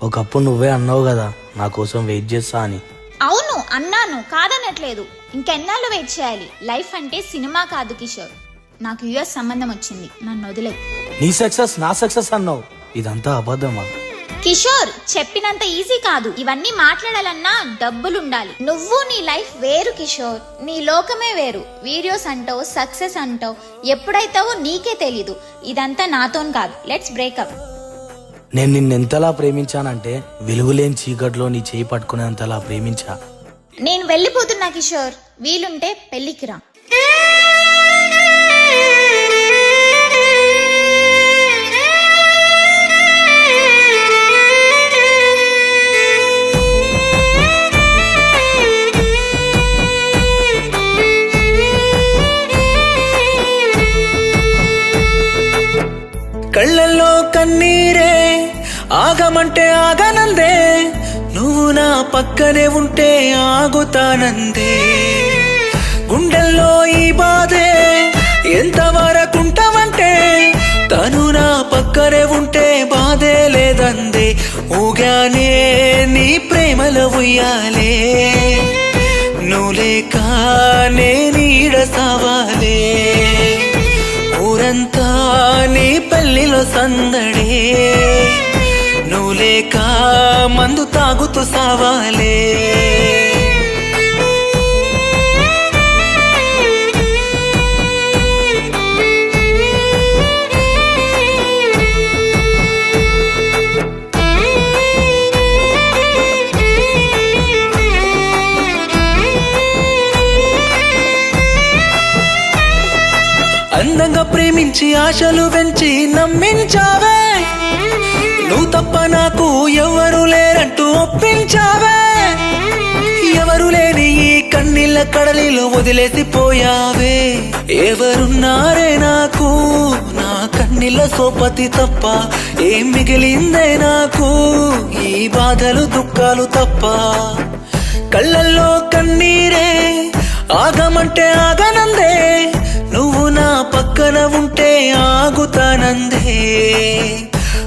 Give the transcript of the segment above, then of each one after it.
ఒకప్పుడు నువ్వే అన్నావు కదా నా కోసం వెయిట్ చేస్తా అని. అవును అన్నాను, కాదనట్లేదు. ఇంకెన్నాళ్ళు వెయిట్ చేయాలి? లైఫ్ అంటే సినిమా కాదు కిషోర్. నాకు యుఎస్ సంబంధం వచ్చింది, నన్ను వదిలే. నీ సక్సెస్ నా సక్సెస్ అన్నావు, ఇదంతా అబద్ధమా? కిషోర్, చెప్పినంత ఈజీ కాదు. ఇవన్నీ మాట్లాడాలన్నా డబ్బులుండాలి. నువ్వు నీ లైఫ్ వేరు కిషోర్, నీ లోకమే వేరు. వీడియోస్ అంటావు, సక్సెస్ అంటావు, ఎప్పుడైతావో నీకే తెలీదు. ఇదంతా నాతోని కాదు. Let's breakup. నేను నిన్నెంతలా ప్రేమించానంటే వెలుగులేని చీకట్లో నీ చేయి పట్టుకునేంతలా ప్రేమించా. నేను వెళ్ళిపోతున్నా కిషోర్, వీలుంటే పెళ్లికి రా. కళ్ళల్లో కన్నీరే ఆగమంటే ఆగనందే, నువ్వు నా పక్కనే ఉంటే ఆగుతానందే. గుండెల్లో ఈ బాధే ఎంతవరకుంటావంటే, తను నా పక్కనే ఉంటే బాధే లేదందే. ఊగానే నీ ప్రేమలో ఉయ్యాలే, నువ్వు లేక నీడ సావాలే. ఊరంతా నీ పెళ్లిలో సందడే, నువ్వు లేక మందు తాగుతూ సావాలే. అందంగా ప్రేమించి ఆశలు పెంచి నమ్మించావే, నువ్వు తప్ప నాకు ఎవరు లేరంటూ ఒప్పించావే. ఎవరు లేని ఈ కన్నీళ్ళ కడలిలో వదిలేసిపోయావే. ఎవరున్నారే నాకు నా కన్నీళ్ళ సోపతి తప్ప, ఏం మిగిలిందే నాకు ఈ బాధలు దుఃఖాలు తప్ప. కళ్ళల్లో కన్నీరే ఆగమంటే ఆగనందే, నువ్వు నా పక్కన ఉంటే ఆగుతానందే.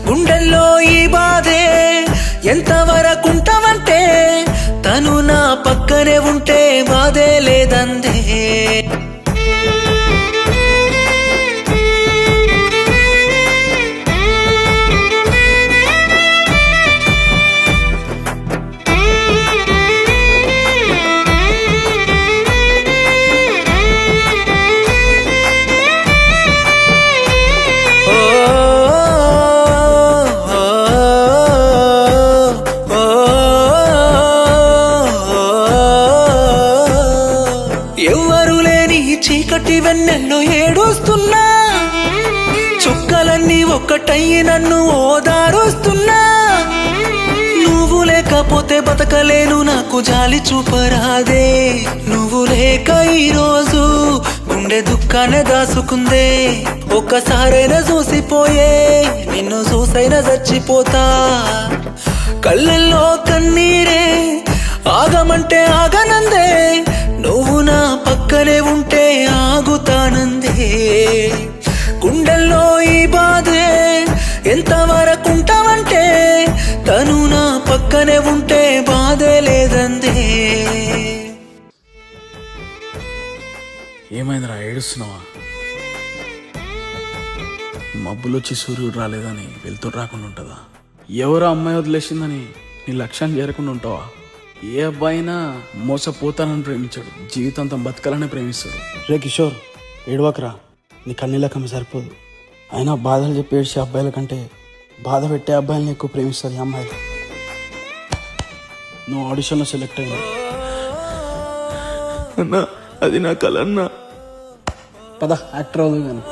గుండెల్లో ఈ బాధే ఎంతవరకుంటావంటే, తను నా పక్కనే ఉంటే బాధే లేదందే. ఎవ్వరు లేని చీకటి వెన్నెల్లో ఏడుస్తున్నా, చుక్కలన్నీ ఒక్కటయ్యి నన్ను ఓదారుస్తున్నా. నువ్వు లేకపోతే బతకలేను, నాకు జాలి చూపరాదే. నువ్వు లేక ఈరోజు గుండె దుఃఖాన్ని దాసుకుందే. ఒక్కసారైనా చూసిపోయే, నిన్ను చూసైనా చచ్చిపోతా. కళ్ళల్లో కన్నీరే ఆగమంటే ఆగనందే, నువ్వు నా పక్కనే ఉంటే ఆగుతానందే. గుండెల్లో ఈ బాధే ఎంతవరకుంటావంటే, తను నా పక్కనే ఉంటే బాధే లేదందే. ఏమైందిరా, ఏడుస్తున్నావా? మబ్బులొచ్చి సూర్యుడు రాలేదని వెళ్తూ రాకుండా ఉంటుందా? ఎవరో అమ్మాయి వదిలేసిందని నీ లక్ష్యాన్ని చేరకుండా ఉంటావా? ఏ అబ్బాయినా మోసపోతానని ప్రేమించాడు, జీవితాంతం బతకాలని ప్రేమిస్తాడు. రే కిషోర్, ఏడవకరా, నీ కన్నీళ్ళ కమ్మి సరిపోదు. అయినా బాధలు చెప్పి ఏడ్చే అబ్బాయిల కంటే బాధ పెట్టే అబ్బాయిలని ఎక్కువ ప్రేమిస్తుంది అమ్మాయిలు. నువ్వు ఆడిషన్లో సెలెక్ట్ అయినా అన్నా, అది నా కల అన్నా. పద యాక్టర్ అవుదు కానీ.